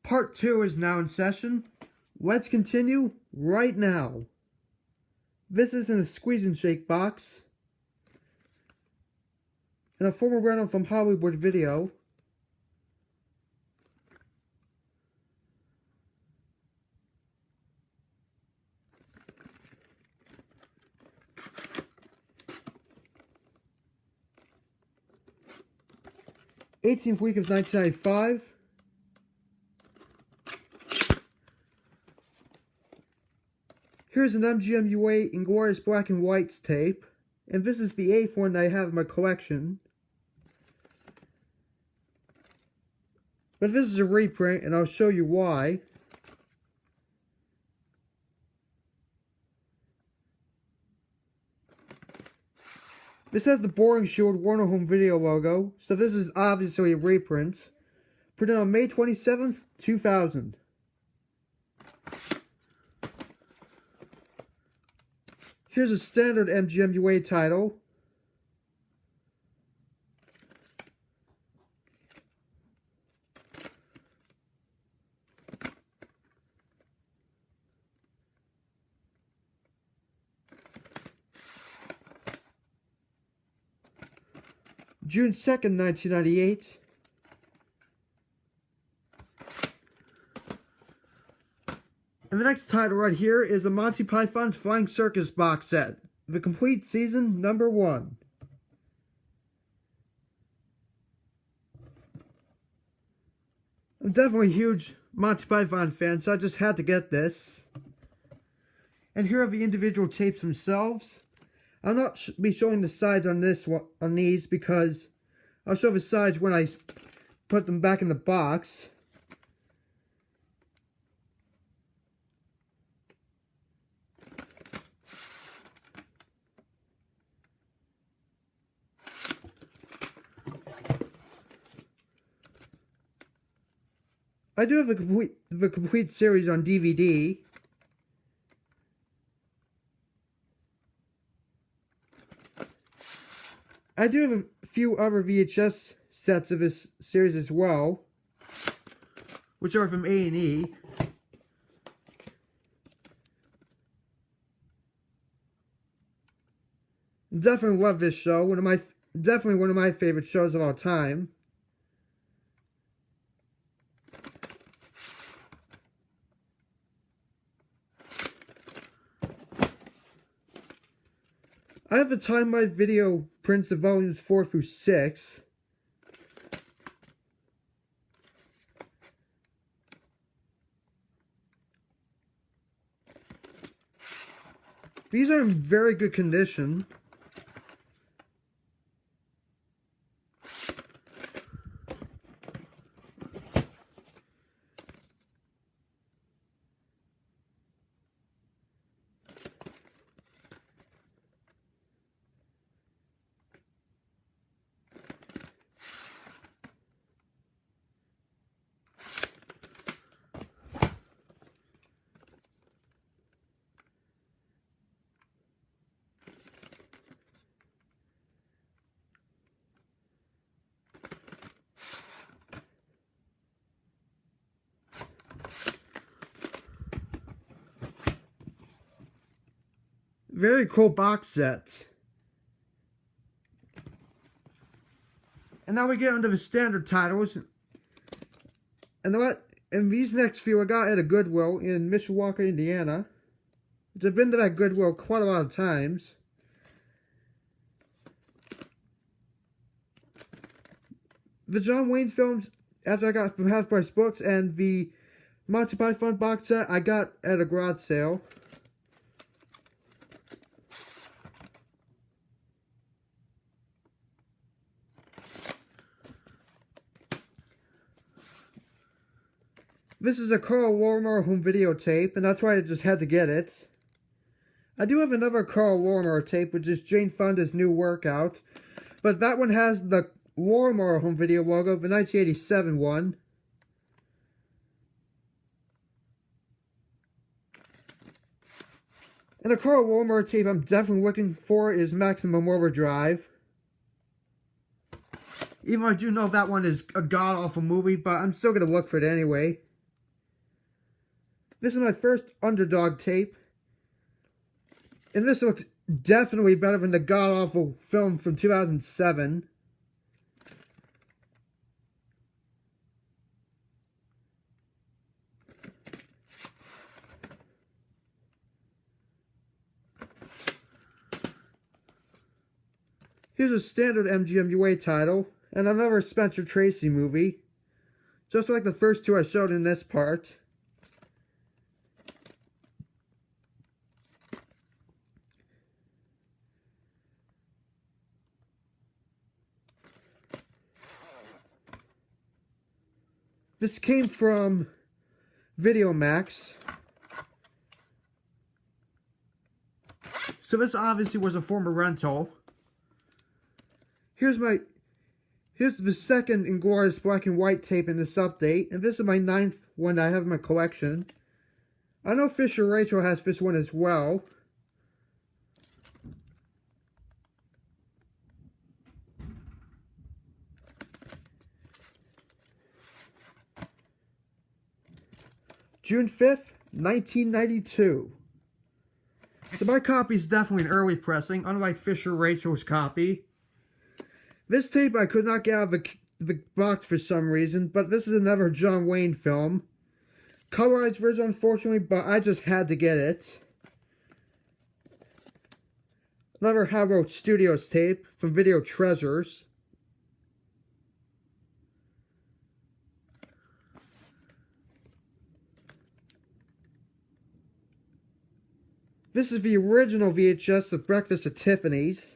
Part 2 is now in session. Let's continue right now. This is in a squeeze and shake box. And a former rental from Hollywood Video. '18th week of 1995. Here's an MGM-UA Inglorious Black and Whites tape, and this is the 8th one that I have in my collection. But this is a reprint, and I'll show you why. This has the Boring Shield Warner Home Video logo, so this is obviously a reprint. Printed on May 27th, 2000. Here's a standard MGM-UA title. June 2nd, 1998. And the next title right here is the Monty Python's Flying Circus box set. The complete season number 1. I'm definitely a huge Monty Python fan, so I just had to get this. And here are the individual tapes themselves. I'll not be showing the sides on these because I'll show the sides when I put them back in the box. I do have the complete series on DVD. I do have a few other VHS sets of this series as well, which are from A&E. Definitely love this show. Definitely one of my favorite shows of all time. I have the time-lapse video prints of volumes 4 through 6. These are in very good condition. Very cool box set. And now we get onto the standard titles. And these next few I got at a Goodwill in Mishawaka, Indiana. Which I've been to that Goodwill quite a lot of times. The John Wayne films, after I got from Half Price Books, and the Monty Python box set I got at a garage sale. This is a Carl Lorimer home video tape, and that's why I just had to get it. I do have another Carl Lorimer tape, which is Jane Fonda's New Workout. But that one has the Lorimer home video logo, the 1987 one. And the Carl Lorimer tape I'm definitely looking for is Maximum Overdrive. Even though I do know that one is a god-awful movie, but I'm still going to look for it anyway. This is my first Underdog tape. And this looks definitely better than the god-awful film from 2007. Here's a standard MGMUA title, and another Spencer Tracy movie, just like the first two I showed in this part. This came from Betamax. So this obviously was a former rental. Here's the second Inglorious black and white tape in this update, and this is my 9th one that I have in my collection. I know Fisher Rachel has this one as well. June 5th, 1992. So my copy is definitely an early pressing, unlike Fisher Rachel's copy. This tape I could not get out of the box for some reason, but this is another John Wayne film. Colorized version, unfortunately, but I just had to get it. Another Harrow Studios tape from Video Treasures. This is the original VHS of Breakfast at Tiffany's.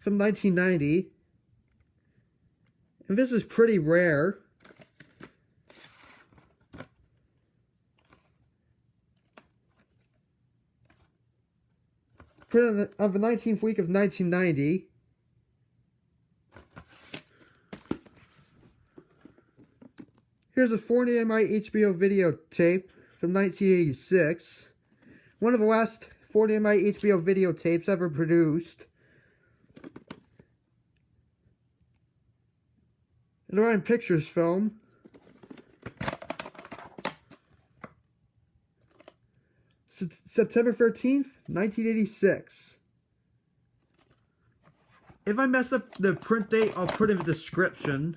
From 1990. And this is pretty rare. Put on the 19th week of 1990. Here's a 40mm HBO videotape from 1986. One of the last 40mm HBO videotapes ever produced. An Orion Pictures film. September 13th, 1986. If I mess up the print date, I'll put in the description.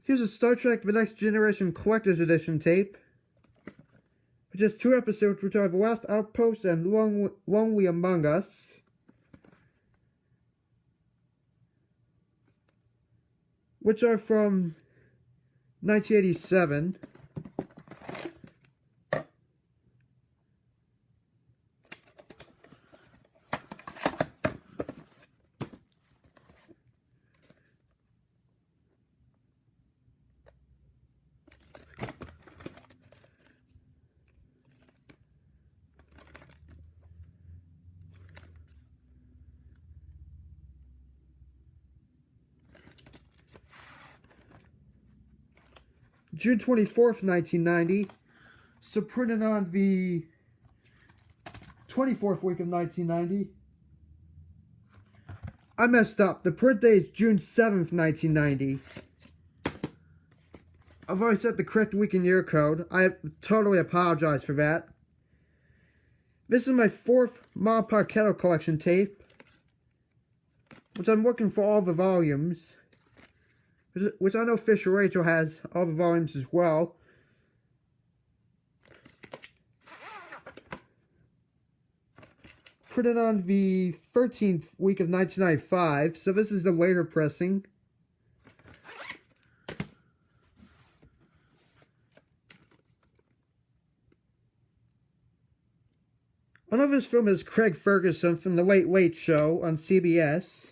Here's a Star Trek The Next Generation Collector's Edition tape. Which has 2 episodes, which are The Last Outpost and Lonely Among Us. Which are from 1987. June 24th, 1990. So printed on the 24th week of 1990. I messed up. The print date is June 7th, 1990. I've already set the correct week and year code. I totally apologize for that. This is my 4th Ma Parketto collection tape, which I'm looking for all the volumes. Which I know Fisher Rachel has all the volumes as well. Printed on the 13th week of 1995, so this is the later pressing. Another this film is Craig Ferguson from The Late Late Show on CBS.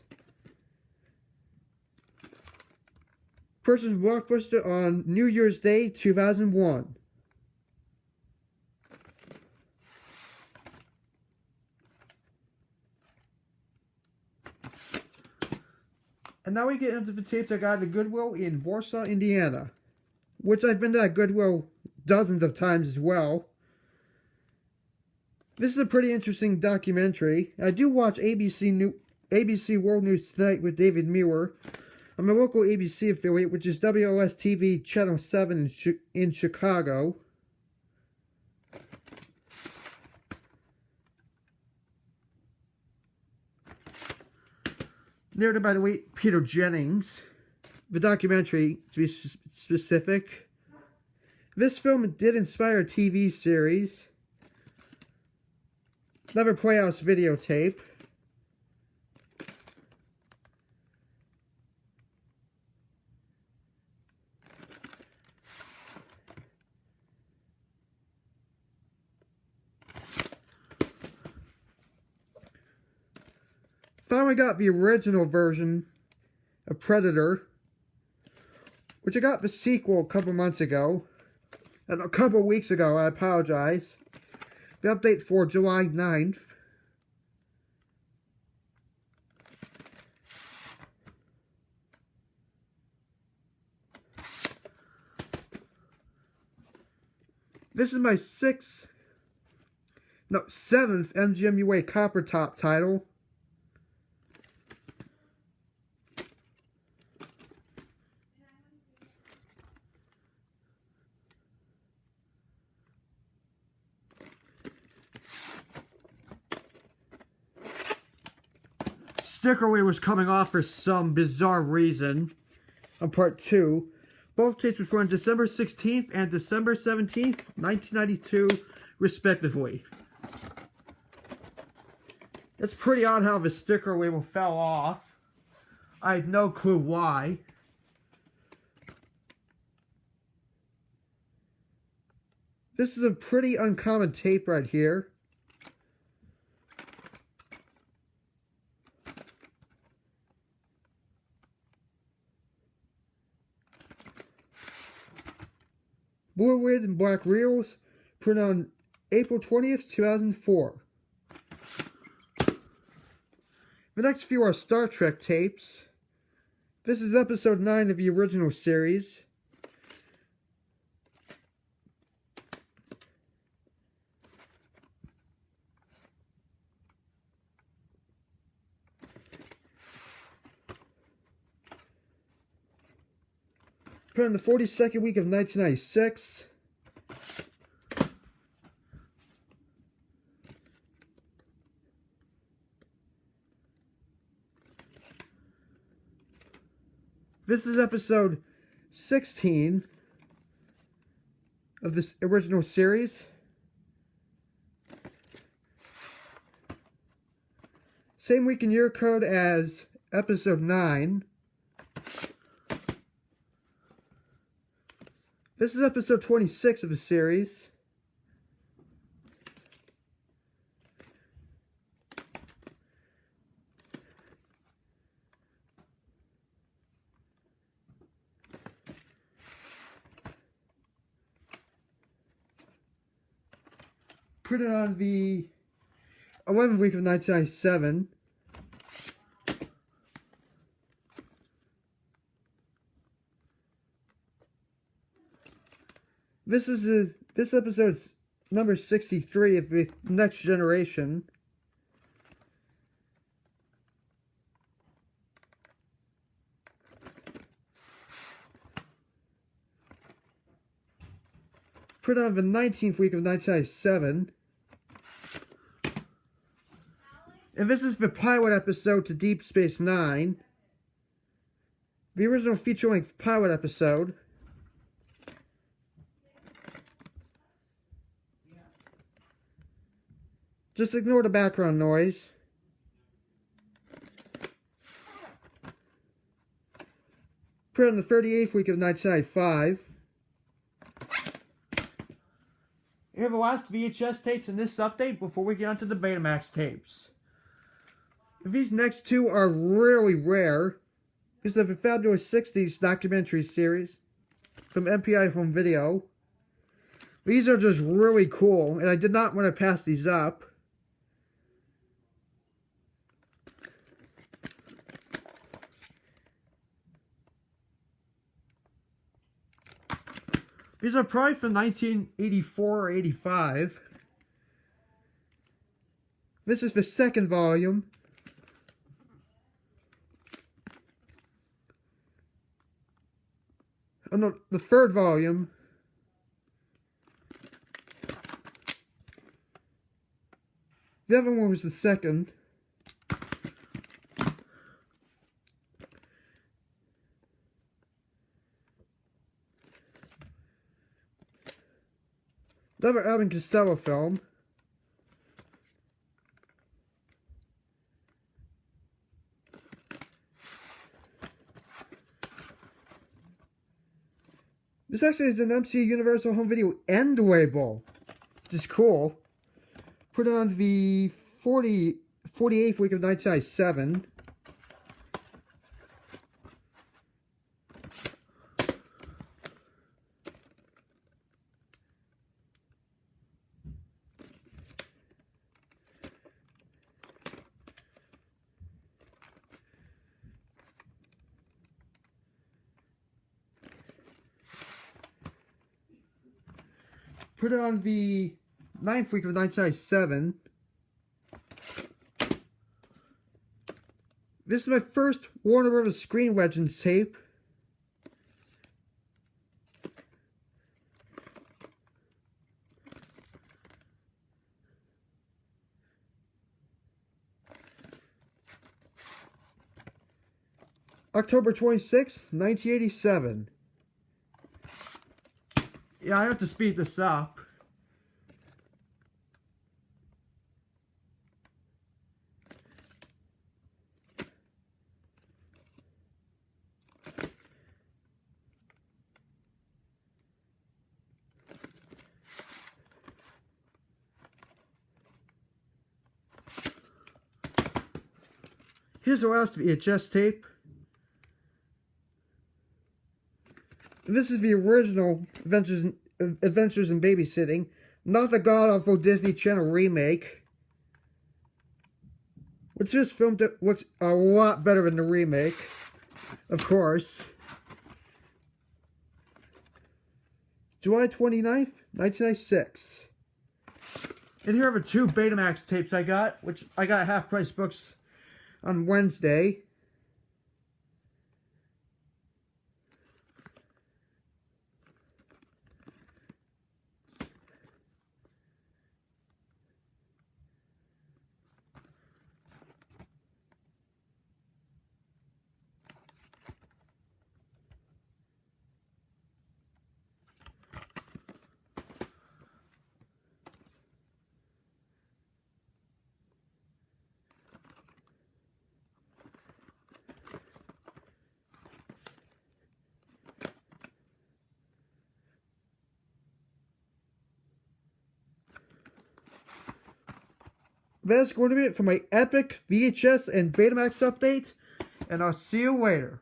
Person's Blockbuster on New Year's Day, 2001. And now we get into the tapes I got at the Goodwill in Warsaw, Indiana. Which I've been to that Goodwill dozens of times as well. This is a pretty interesting documentary. I do watch ABC World News Tonight with David Muir. on my local ABC affiliate, which is WLS TV Channel 7 in Chicago. Narrated by the late Peter Jennings. The documentary, to be specific. This film did inspire a TV series. Never Playhouse videotape. Finally got the original version of Predator, which I got the sequel a couple months ago. And a couple weeks ago, I apologize. The update for July 9th. This is my seventh MGMUA Copper Top title. Sticker weight was coming off for some bizarre reason on part 2. Both tapes were on December 16th and December 17th, 1992, respectively. It's pretty odd how the sticker label fell off. I had no clue why. This is a pretty uncommon tape right here. Blue lid and black reels, printed on April 20th, 2004. The next few are Star Trek tapes. This is episode 9 of the original series. Put on the 42nd week of 1996. This is episode 16 of this original series. Same week and year code as episode 9. This is episode 26 of the series. Printed on the 11th week of 1997. This episode's number 63 of the Next Generation. Put on the 19th week of 1997. And this is the pilot episode to Deep Space Nine. The original feature-length pilot episode. Just ignore the background noise. Put on the 38th week of 1995. We have the last VHS tapes in this update before we get onto the Betamax tapes. These next two are really rare because of the Fabulous 60s documentary series from MPI Home Video. These are just really cool, and I did not want to pass these up. These are probably from 1984 or 85. This is the second volume. no, the third volume. The other one was the second. Another Abbott and Costello film. This actually is an MCU Universal Home Video end label, which is cool. Put on the 48th week of 1997. Put it on the 9th week of 1997. This is my first Warner Bros. Screen Legends tape. October 26th, 1987. Yeah, I have to speed this up. Here's the last VHS tape. And this is the original Adventures in Babysitting, not the god-awful Disney Channel remake. Which this film looks a lot better than the remake, of course. July 29th, 1996. And here are the two Betamax tapes I got, which I got at Half Price Books on Wednesday. That's going to be it for my epic VHS and Betamax update, and I'll see you later.